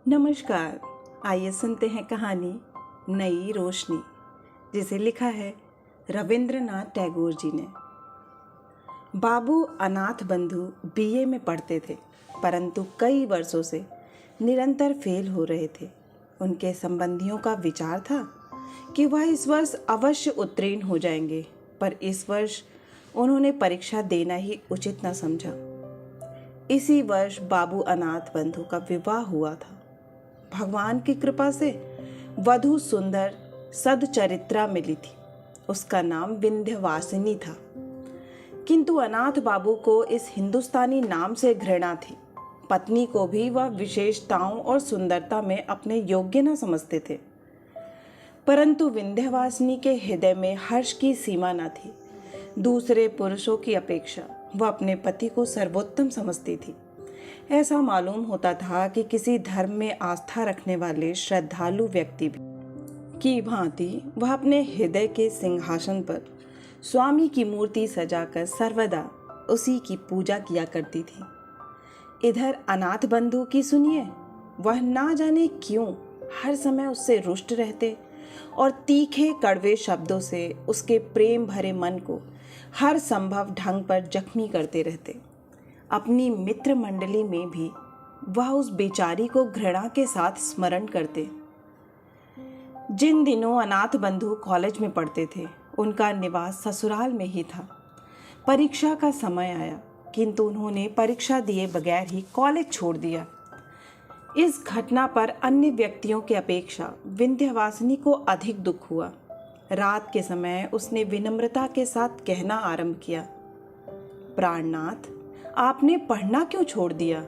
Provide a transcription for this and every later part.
नमस्कार। आइए सुनते हैं कहानी नई रोशनी, जिसे लिखा है रविंद्रनाथ टैगोर जी ने। बाबू अनाथ बंधु बीए में पढ़ते थे, परंतु कई वर्षों से निरंतर फेल हो रहे थे। उनके संबंधियों का विचार था कि वह इस वर्ष अवश्य उत्तीर्ण हो जाएंगे, पर इस वर्ष उन्होंने परीक्षा देना ही उचित न समझा। इसी वर्ष बाबू अनाथ बंधु का विवाह हुआ था। भगवान की कृपा से वधू सुंदर सदचरित्रा मिली थी। उसका नाम विंध्यवासिनी था, किंतु अनाथ बाबू को इस हिंदुस्तानी नाम से घृणा थी। पत्नी को भी वह विशेषताओं और सुंदरता में अपने योग्य न समझते थे, परंतु विंध्यवासिनी के हृदय में हर्ष की सीमा न थी। दूसरे पुरुषों की अपेक्षा वह अपने पति को सर्वोत्तम समझती थी। ऐसा मालूम होता था कि किसी धर्म में आस्था रखने वाले श्रद्धालु व्यक्ति की भांति वह अपने हृदय के सिंहासन पर स्वामी की मूर्ति सजाकर सर्वदा उसी की पूजा किया करती थी। इधर अनाथ बंधु की सुनिए, वह ना जाने क्यों हर समय उससे रुष्ट रहते और तीखे कड़वे शब्दों से उसके प्रेम भरे मन को हर संभव ढंग पर जख्मी करते रहते। अपनी मित्र मंडली में भी वह उस बेचारी को घृणा के साथ स्मरण करते। जिन दिनों अनाथ बंधु कॉलेज में पढ़ते थे, उनका निवास ससुराल में ही था। परीक्षा का समय आया, किंतु उन्होंने परीक्षा दिए बगैर ही कॉलेज छोड़ दिया। इस घटना पर अन्य व्यक्तियों की अपेक्षा विंध्यवासिनी को अधिक दुख हुआ। रात के समय उसने विनम्रता के साथ कहना आरंभ किया, प्राणनाथ, आपने पढ़ना क्यों छोड़ दिया?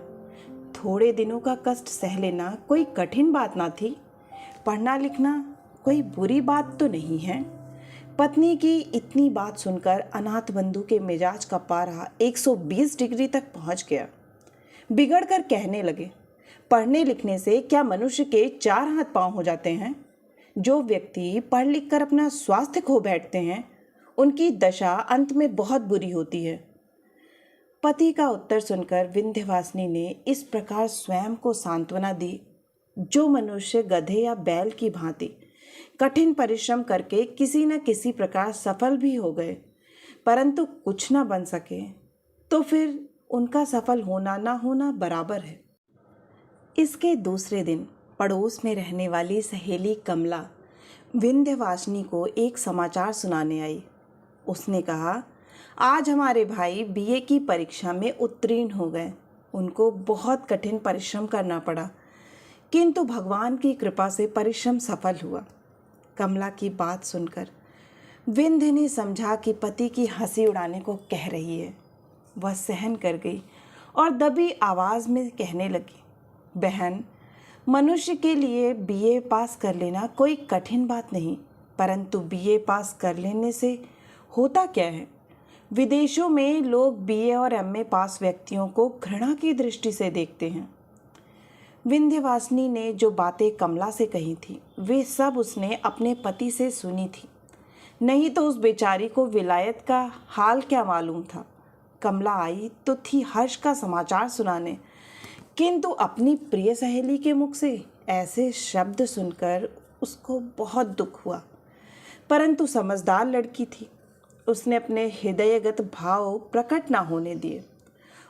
थोड़े दिनों का कष्ट सह लेना कोई कठिन बात ना थी। पढ़ना लिखना कोई बुरी बात तो नहीं है। पत्नी की इतनी बात सुनकर अनाथ बंधु के मिजाज का पारा 120 डिग्री तक पहुंच गया। बिगड़ कर कहने लगे, पढ़ने लिखने से क्या मनुष्य के 4 हाथ पांव हो जाते हैं? जो व्यक्ति पढ़ लिख कर अपना स्वास्थ्य खो बैठते हैं, उनकी दशा अंत में बहुत बुरी होती है। पति का उत्तर सुनकर विंध्यवासिनी ने इस प्रकार स्वयं को सांत्वना दी, जो मनुष्य गधे या बैल की भांति कठिन परिश्रम करके किसी न किसी प्रकार सफल भी हो गए, परंतु कुछ न बन सके, तो फिर उनका सफल होना ना होना बराबर है। इसके दूसरे दिन पड़ोस में रहने वाली सहेली कमला विंध्यवासिनी को एक समाचार सुनाने आई। उसने कहा, आज हमारे भाई बीए की परीक्षा में उत्तीर्ण हो गए। उनको बहुत कठिन परिश्रम करना पड़ा, किंतु भगवान की कृपा से परिश्रम सफल हुआ। कमला की बात सुनकर विंध्य ने समझा कि पति की हंसी उड़ाने को कह रही है। वह सहन कर गई और दबी आवाज़ में कहने लगी, बहन, मनुष्य के लिए बीए पास कर लेना कोई कठिन बात नहीं, परंतु बीए पास कर लेने से होता क्या है? विदेशों में लोग बीए और एमए पास व्यक्तियों को घृणा की दृष्टि से देखते हैं। विंध्यवासिनी ने जो बातें कमला से कही थी, वे सब उसने अपने पति से सुनी थी। नहीं तो उस बेचारी को विलायत का हाल क्या मालूम था। कमला आई तो थी हर्ष का समाचार सुनाने, किंतु अपनी प्रिय सहेली के मुख से ऐसे शब्द सुनकर उसको बहुत दुख हुआ। परंतु समझदार लड़की थी, उसने अपने हृदयगत भाव प्रकट ना होने दिए।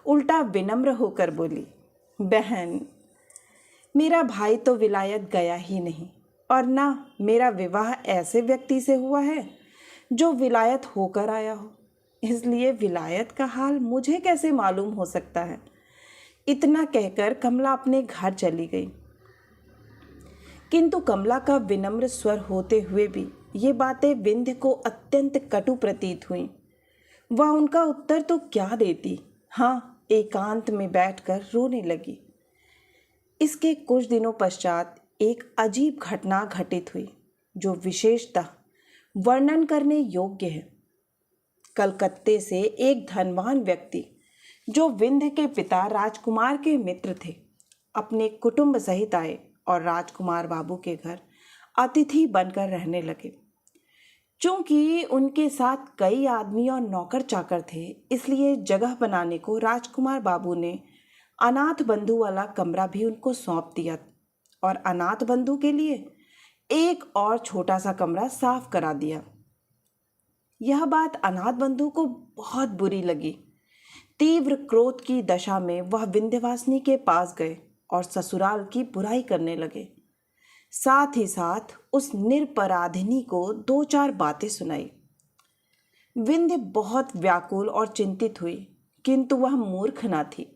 उल्टा विनम्र होकर बोली, बहन, मेरा भाई तो विलायत गया ही नहीं, और ना मेरा विवाह ऐसे व्यक्ति से हुआ है जो विलायत होकर आया हो, इसलिए विलायत का हाल मुझे कैसे मालूम हो सकता है। इतना कहकर कमला अपने घर चली गई। किंतु कमला का विनम्र स्वर होते हुए भी ये बातें विंध्य को अत्यंत कटु प्रतीत हुईं। वह उनका उत्तर तो क्या देती, हाँ, एकांत में बैठकर रोने लगी। इसके कुछ दिनों पश्चात एक अजीब घटना घटित हुई, जो विशेषतः वर्णन करने योग्य है। कलकत्ते से एक धनवान व्यक्ति, जो विंध्य के पिता राजकुमार के मित्र थे, अपने कुटुंब सहित आए और राजकुमार बाबू के घर अतिथि बनकर रहने लगे। चूंकि उनके साथ कई आदमी और नौकर चाकर थे, इसलिए जगह बनाने को राजकुमार बाबू ने अनाथ बंधु वाला कमरा भी उनको सौंप दिया। और अनाथ बंधु के लिए एक और छोटा सा कमरा साफ करा दिया। यह बात अनाथ बंधु को बहुत बुरी लगी। तीव्र क्रोध की दशा में वह विंध्यवासिनी के पास गए और ससुराल की बुराई करने लगे। साथ ही साथ उस निरपराधिनी को 2-4 बातें सुनाई। विंध्य बहुत व्याकुल और चिंतित हुई, किंतु वह मूर्ख न थी।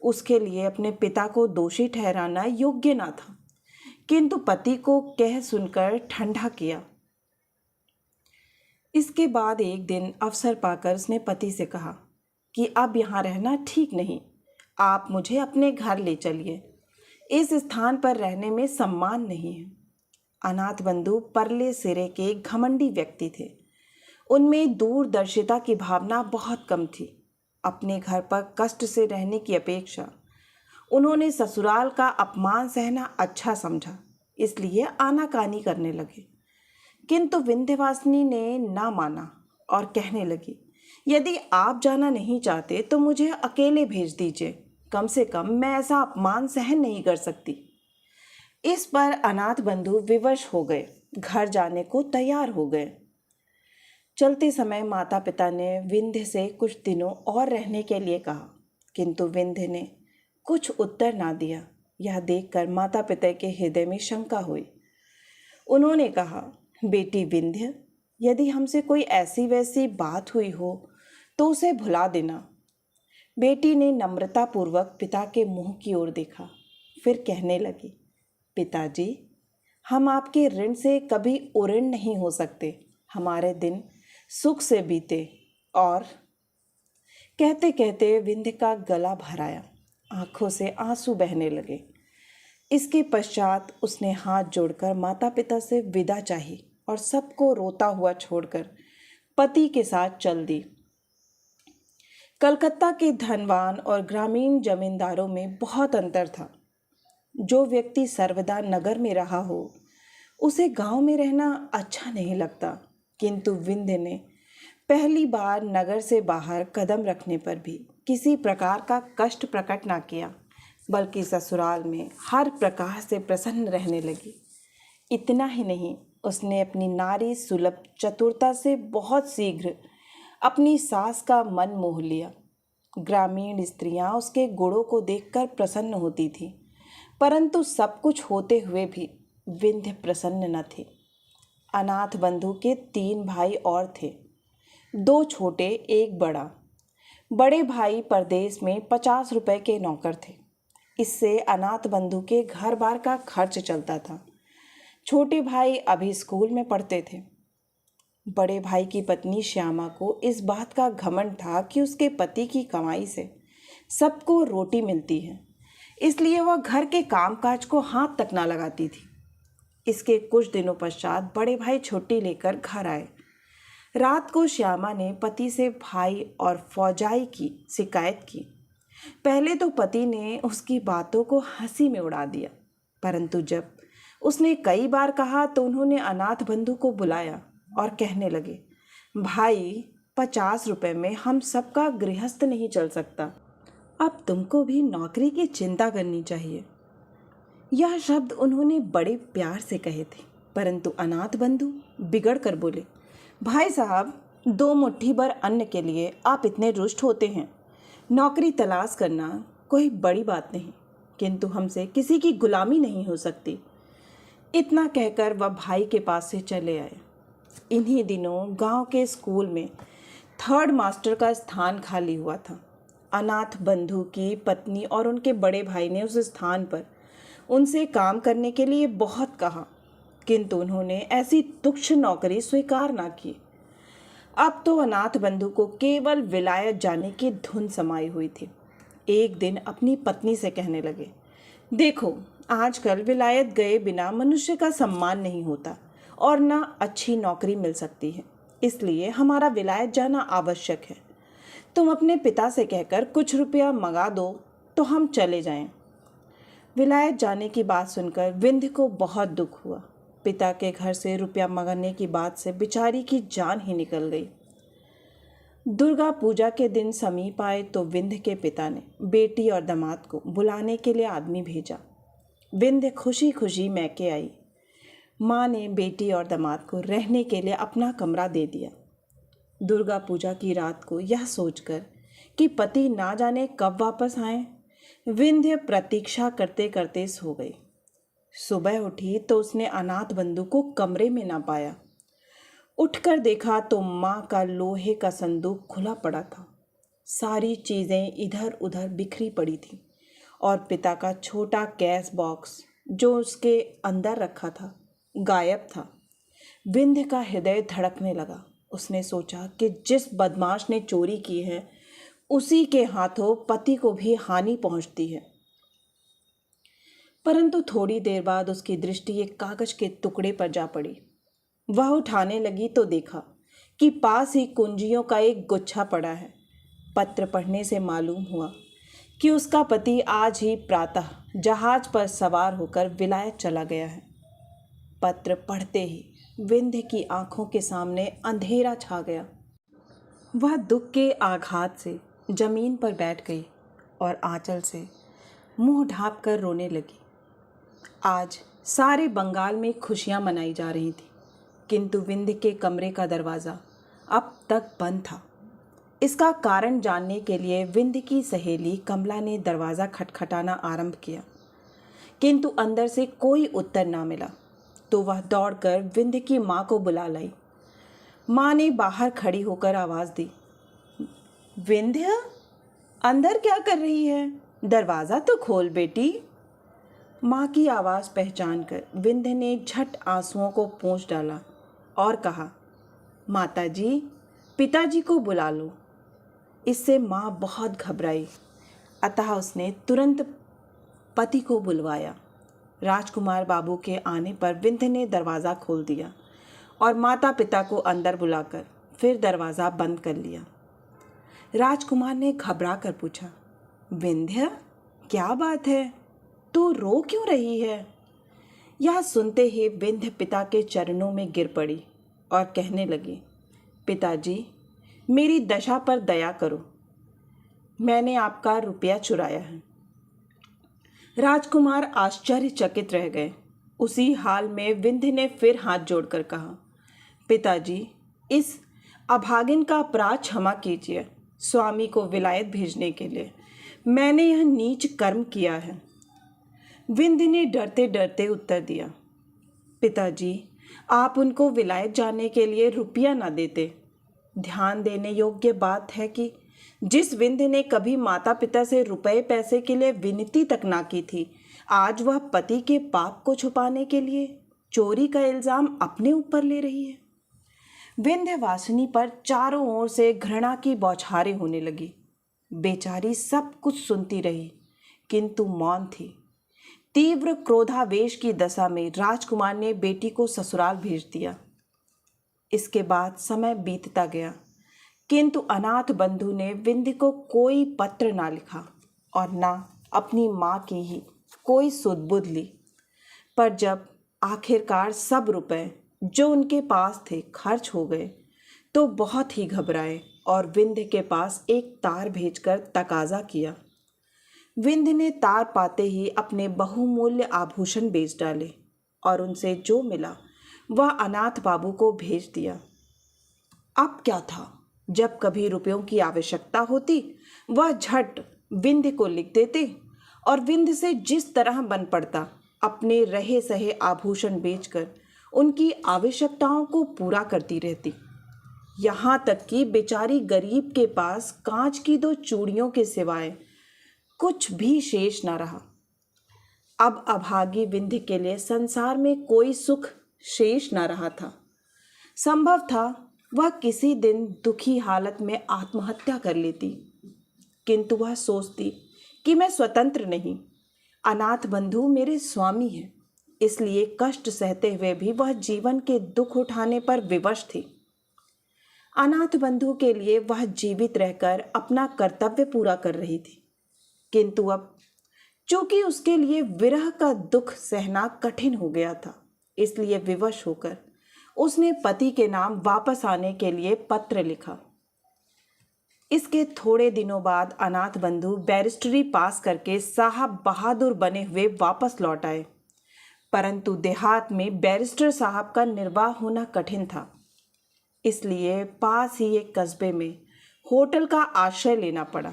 उसके लिए अपने पिता को दोषी ठहराना योग्य न था, किंतु पति को कह सुनकर ठंडा किया। इसके बाद एक दिन अवसर पाकर उसने पति से कहा कि अब यहाँ रहना ठीक नहीं, आप मुझे अपने घर ले चलिए। इस स्थान पर रहने में सम्मान नहीं है। अनाथ बंधु परले सिरे के घमंडी व्यक्ति थे। उनमें दूरदर्शिता की भावना बहुत कम थी। अपने घर पर कष्ट से रहने की अपेक्षा उन्होंने ससुराल का अपमान सहना अच्छा समझा, इसलिए आनाकानी करने लगे। किंतु विंध्यवासिनी ने ना माना और कहने लगी, यदि आप जाना नहीं चाहते तो मुझे अकेले भेज दीजिए, कम से कम मैं ऐसा अपमान सहन नहीं कर सकती। इस पर अनाथ बंधु विवश हो गए, घर जाने को तैयार हो गए। चलते समय माता पिता ने विंध्य से कुछ दिनों और रहने के लिए कहा, किंतु विंध्य ने कुछ उत्तर ना दिया। यह देखकर माता पिता के हृदय में शंका हुई। उन्होंने कहा, बेटी विंध्य, यदि हमसे कोई ऐसी वैसी बात हुई हो तो उसे भुला देना। बेटी ने नम्रतापूर्वक पिता के मुंह की ओर देखा, फिर कहने लगी, पिताजी, हम आपके ऋण से कभी उऋण नहीं हो सकते। हमारे दिन सुख से बीते। और कहते कहते विंध्य का गला भर आया, आंखों से आंसू बहने लगे। इसके पश्चात उसने हाथ जोड़कर माता पिता से विदा चाही और सबको रोता हुआ छोड़कर पति के साथ चल दी। कलकत्ता के धनवान और ग्रामीण जमींदारों में बहुत अंतर था। जो व्यक्ति सर्वदा नगर में रहा हो उसे गांव में रहना अच्छा नहीं लगता, किंतु विंध्य ने पहली बार नगर से बाहर कदम रखने पर भी किसी प्रकार का कष्ट प्रकट ना किया, बल्कि ससुराल में हर प्रकार से प्रसन्न रहने लगी। इतना ही नहीं, उसने अपनी नारी सुलभ चतुरता से बहुत शीघ्र अपनी सास का मन मोह लिया। ग्रामीण स्त्रियां उसके गुणों को देखकर प्रसन्न होती थीं, परंतु सब कुछ होते हुए भी विंध्य प्रसन्न न थे। अनाथ बंधु के 3 भाई और थे, 2 छोटे, 1 बड़ा। बड़े भाई परदेश में 50 रुपए के नौकर थे। इससे अनाथ बंधु के घर बार का खर्च चलता था। छोटे भाई अभी स्कूल में पढ़ते थे। बड़े भाई की पत्नी श्यामा को इस बात का घमंड था कि उसके पति की कमाई से सबको रोटी मिलती है, इसलिए वह घर के कामकाज को हाथ तक ना लगाती थी। इसके कुछ दिनों पश्चात बड़े भाई छुट्टी लेकर घर आए। रात को श्यामा ने पति से भाई और फौजाई की शिकायत की। पहले तो पति ने उसकी बातों को हंसी में उड़ा दिया, परंतु जब उसने कई बार कहा तो उन्होंने अनाथ बंधु को बुलाया और कहने लगे, भाई, 50 रुपए में हम सबका गृहस्थ नहीं चल सकता। अब तुमको भी नौकरी की चिंता करनी चाहिए। यह शब्द उन्होंने बड़े प्यार से कहे थे, परंतु अनाथ बंधु बिगड़ कर बोले, भाई साहब, 2 मुट्ठी भर अन्न के लिए आप इतने रुष्ट होते हैं। नौकरी तलाश करना कोई बड़ी बात नहीं, किंतु हमसे किसी की गुलामी नहीं हो सकती। इतना कहकर वह भाई के पास से चले आए। इन्हीं दिनों गांव के स्कूल में 3rd मास्टर का स्थान खाली हुआ था। अनाथ बंधु की पत्नी और उनके बड़े भाई ने उस स्थान पर उनसे काम करने के लिए बहुत कहा, किंतु उन्होंने ऐसी तुच्छ नौकरी स्वीकार ना की। अब तो अनाथ बंधु को केवल विलायत जाने की धुन समाई हुई थी। एक दिन अपनी पत्नी से कहने लगे, देखो, आजकल विलायत गए बिना मनुष्य का सम्मान नहीं होता और ना अच्छी नौकरी मिल सकती है, इसलिए हमारा विलायत जाना आवश्यक है। तुम अपने पिता से कहकर कुछ रुपया मंगा दो तो हम चले जाएं। विलायत जाने की बात सुनकर विंध्य को बहुत दुख हुआ। पिता के घर से रुपया मंगाने की बात से बेचारी की जान ही निकल गई। दुर्गा पूजा के दिन समीप आए तो विंध्य के पिता ने बेटी और दामाद को बुलाने के लिए आदमी भेजा। विंध्य खुशी खुशी मैके आई। माँ ने बेटी और दामाद को रहने के लिए अपना कमरा दे दिया। दुर्गा पूजा की रात को यह सोचकर कि पति ना जाने कब वापस आए, विंध्य प्रतीक्षा करते करते सो गई। सुबह उठी तो उसने अनाथ बंधु को कमरे में ना पाया। उठकर देखा तो माँ का लोहे का संदूक खुला पड़ा था। सारी चीज़ें इधर उधर बिखरी पड़ी थी और पिता का छोटा गैस बॉक्स जो उसके अंदर रखा था गायब था। विंध्य का हृदय धड़कने लगा। उसने सोचा कि जिस बदमाश ने चोरी की है उसी के हाथों पति को भी हानि पहुंचती है। परंतु थोड़ी देर बाद उसकी दृष्टि एक कागज के टुकड़े पर जा पड़ी। वह उठाने लगी तो देखा कि पास ही कुंजियों का एक गुच्छा पड़ा है। पत्र पढ़ने से मालूम हुआ कि उसका पति आज ही प्रातः जहाज पर सवार होकर विलायत चला गया है। पत्र पढ़ते ही विंध्य की आंखों के सामने अंधेरा छा गया। वह दुख के आघात से जमीन पर बैठ गई और आंचल से मुंह ढाँप कर रोने लगी। आज सारे बंगाल में खुशियां मनाई जा रही थी, किंतु विंध्य के कमरे का दरवाज़ा अब तक बंद था। इसका कारण जानने के लिए विंध्य की सहेली कमला ने दरवाज़ा खटखटाना आरंभ किया, किंतु अंदर से कोई उत्तर ना मिला। तो वह दौड़कर विंध्य की माँ को बुला लाई। माँ ने बाहर खड़ी होकर आवाज़ दी, विंध्य, अंदर क्या कर रही है? दरवाज़ा तो खोल बेटी। माँ की आवाज़ पहचान कर विंध्य ने झट आंसुओं को पोंछ डाला और कहा, माताजी, पिताजी को बुला लो। इससे माँ बहुत घबराई, अतः उसने तुरंत पति को बुलवाया। राजकुमार बाबू के आने पर विंध्य ने दरवाज़ा खोल दिया और माता पिता को अंदर बुलाकर फिर दरवाज़ा बंद कर लिया। राजकुमार ने घबरा कर पूछा, विंध्य, क्या बात है? तू रो क्यों रही है? यह सुनते ही विंध्य पिता के चरणों में गिर पड़ी और कहने लगी, पिताजी, मेरी दशा पर दया करो। मैंने आपका रुपया चुराया है। राजकुमार आश्चर्यचकित रह गए। उसी हाल में विंध्य ने फिर हाथ जोड़कर कहा, पिताजी, इस अभागिन का अपराध क्षमा कीजिए। स्वामी को विलायत भेजने के लिए मैंने यह नीच कर्म किया है। विंध्य ने डरते डरते उत्तर दिया, पिताजी, आप उनको विलायत जाने के लिए रुपया ना देते। ध्यान देने योग्य बात है कि जिस विंध्य ने कभी माता पिता से रुपए पैसे के लिए विनती तक ना की थी, आज वह पति के पाप को छुपाने के लिए चोरी का इल्ज़ाम अपने ऊपर ले रही है। विंध्यवासिनी पर चारों ओर से घृणा की बौछारें होने लगी। बेचारी सब कुछ सुनती रही, किंतु मौन थी। तीव्र क्रोधावेश की दशा में राजकुमार ने बेटी को ससुराल भेज दिया। इसके बाद समय बीतता गया, किंतु अनाथ बंधु ने विंध्य को कोई पत्र ना लिखा और ना अपनी माँ की ही कोई सुध-बुध ली। पर जब आखिरकार सब रुपए जो उनके पास थे खर्च हो गए, तो बहुत ही घबराए और विंध्य के पास एक तार भेजकर तकाजा किया। विंध्य ने तार पाते ही अपने बहुमूल्य आभूषण बेच डाले और उनसे जो मिला वह अनाथ बाबू को भेज दिया। अब क्या था, जब कभी रुपयों की आवश्यकता होती वह झट विंध्य को लिख देते और विंध्य से जिस तरह बन पड़ता अपने रहे सहे आभूषण बेचकर उनकी आवश्यकताओं को पूरा करती रहती। यहाँ तक कि बेचारी गरीब के पास कांच की 2 चूड़ियों के सिवाय कुछ भी शेष न रहा। अब अभागी विंध्य के लिए संसार में कोई सुख शेष न रहा था। संभव था वह किसी दिन दुखी हालत में आत्महत्या कर लेती, किंतु वह सोचती कि मैं स्वतंत्र नहीं, अनाथ बंधु मेरे स्वामी हैं, इसलिए कष्ट सहते हुए भी वह जीवन के दुख उठाने पर विवश थी। अनाथ बंधु के लिए वह जीवित रहकर अपना कर्तव्य पूरा कर रही थी, किंतु अब चूंकि उसके लिए विरह का दुख सहना कठिन हो गया था, इसलिए विवश होकर उसने पति के नाम वापस आने के लिए पत्र लिखा। इसके थोड़े दिनों बाद अनाथ बंधु बैरिस्टरी पास करके साहब बहादुर बने हुए वापस लौट आए। परंतु देहात में बैरिस्टर साहब का निर्वाह होना कठिन था, इसलिए पास ही एक कस्बे में होटल का आश्रय लेना पड़ा।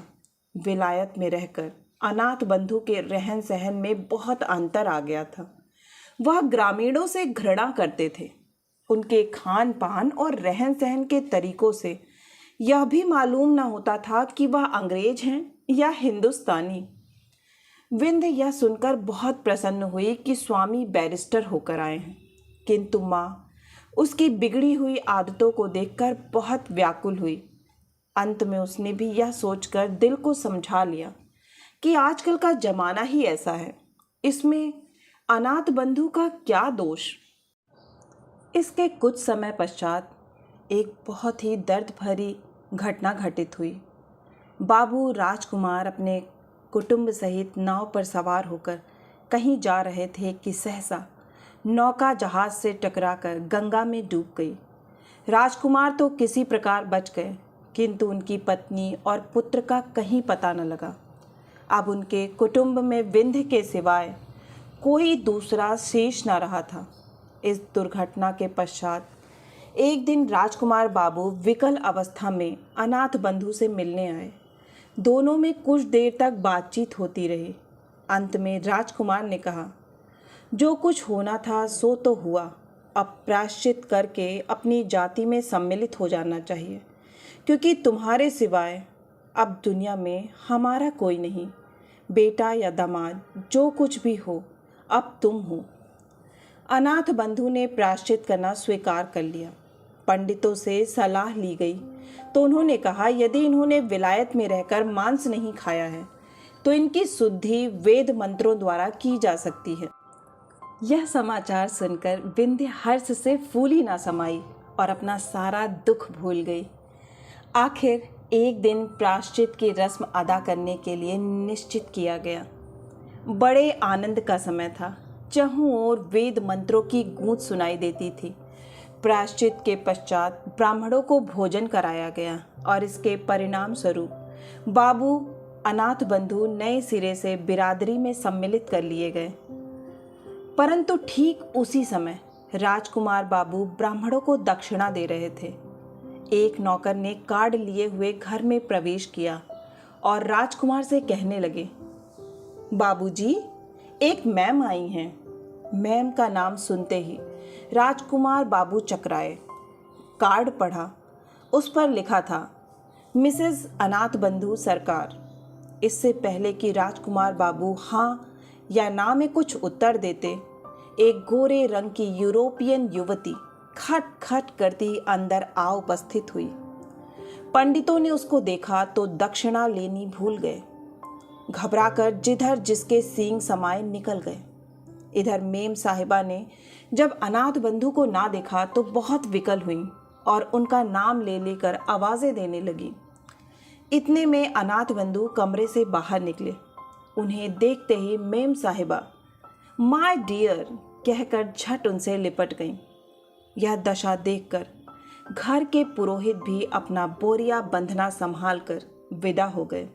विलायत में रहकर अनाथ बंधु के रहन सहन में बहुत अंतर आ गया था। वह ग्रामीणों से घृणा करते थे। उनके खान पान और रहन सहन के तरीकों से यह भी मालूम न होता था कि वह अंग्रेज हैं या हिंदुस्तानी। विंध्य यह सुनकर बहुत प्रसन्न हुई कि स्वामी बैरिस्टर होकर आए हैं, किंतु माँ उसकी बिगड़ी हुई आदतों को देखकर बहुत व्याकुल हुई। अंत में उसने भी यह सोचकर दिल को समझा लिया कि आजकल का जमाना ही ऐसा है, इसमें अनाथ बंधु का क्या दोष। इसके कुछ समय पश्चात एक बहुत ही दर्द भरी घटना घटित हुई। बाबू राजकुमार अपने कुटुंब सहित नाव पर सवार होकर कहीं जा रहे थे कि सहसा नौका जहाज से टकराकर गंगा में डूब गई। राजकुमार तो किसी प्रकार बच गए, किंतु उनकी पत्नी और पुत्र का कहीं पता न लगा। अब उनके कुटुंब में विंध्य के सिवाय कोई दूसरा शेष न रहा था। इस दुर्घटना के पश्चात एक दिन राजकुमार बाबू विकल अवस्था में अनाथ बंधु से मिलने आए। दोनों में कुछ देर तक बातचीत होती रही। अंत में राजकुमार ने कहा, जो कुछ होना था सो तो हुआ, अब प्रायश्चित करके अपनी जाति में सम्मिलित हो जाना चाहिए, क्योंकि तुम्हारे सिवाय अब दुनिया में हमारा कोई नहीं। बेटा या दामाद जो कुछ भी हो, अब तुम हो। अनाथ बंधु ने प्रायश्चित करना स्वीकार कर लिया। पंडितों से सलाह ली गई तो उन्होंने कहा, यदि इन्होंने विलायत में रहकर मांस नहीं खाया है तो इनकी शुद्धि वेद मंत्रों द्वारा की जा सकती है। यह समाचार सुनकर विंध्य हर्ष से फूली ना समाई और अपना सारा दुख भूल गई। आखिर एक दिन प्रायश्चित की रस्म अदा करने के लिए निश्चित किया गया। बड़े आनंद का समय था। चहुं ओर वेद मंत्रों की गूंज सुनाई देती थी। प्रायश्चित के पश्चात ब्राह्मणों को भोजन कराया गया और इसके परिणाम स्वरूप बाबू अनाथ बंधु नए सिरे से बिरादरी में सम्मिलित कर लिए गए। परंतु ठीक उसी समय राजकुमार बाबू ब्राह्मणों को दक्षिणा दे रहे थे। एक नौकर ने कार्ड लिए हुए घर में प्रवेश किया और राजकुमार से कहने लगे, बाबूजी, एक मैम आई हैं। मैम का नाम सुनते ही राजकुमार बाबू चकराए। कार्ड पढ़ा। उस पर लिखा था, मिसेस अनाथ बंधु सरकार। इससे पहले कि राजकुमार बाबू हाँ या ना में कुछ उत्तर देते, एक गोरे रंग की यूरोपियन युवती खट खट करती अंदर आ उपस्थित हुई। पंडितों ने उसको देखा तो दक्षिणा लेनी भूल गए। घबराकर जिधर जिसके सींग समाये निकल गए। इधर मेम साहिबा ने जब अनाथ बंधु को ना देखा तो बहुत विकल हुई और उनका नाम ले लेकर आवाज़ें देने लगी। इतने में अनाथ बंधु कमरे से बाहर निकले। उन्हें देखते ही मेम साहिबा माय डियर कहकर झट उनसे लिपट गईं। यह दशा देखकर घर के पुरोहित भी अपना बोरिया बंधना संभाल कर विदा हो गए।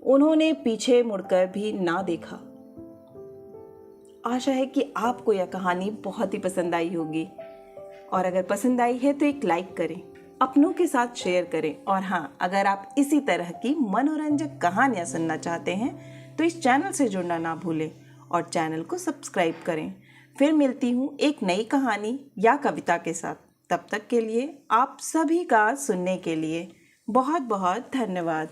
उन्होंने पीछे मुड़कर भी ना देखा। आशा है कि आपको यह कहानी बहुत ही पसंद आई होगी, और अगर पसंद आई है तो एक लाइक करें, अपनों के साथ शेयर करें। और हाँ, अगर आप इसी तरह की मनोरंजक कहानियाँ सुनना चाहते हैं तो इस चैनल से जुड़ना ना भूलें और चैनल को सब्सक्राइब करें। फिर मिलती हूँ एक नई कहानी या कविता के साथ। तब तक के लिए आप सभी का सुनने के लिए बहुत बहुत धन्यवाद।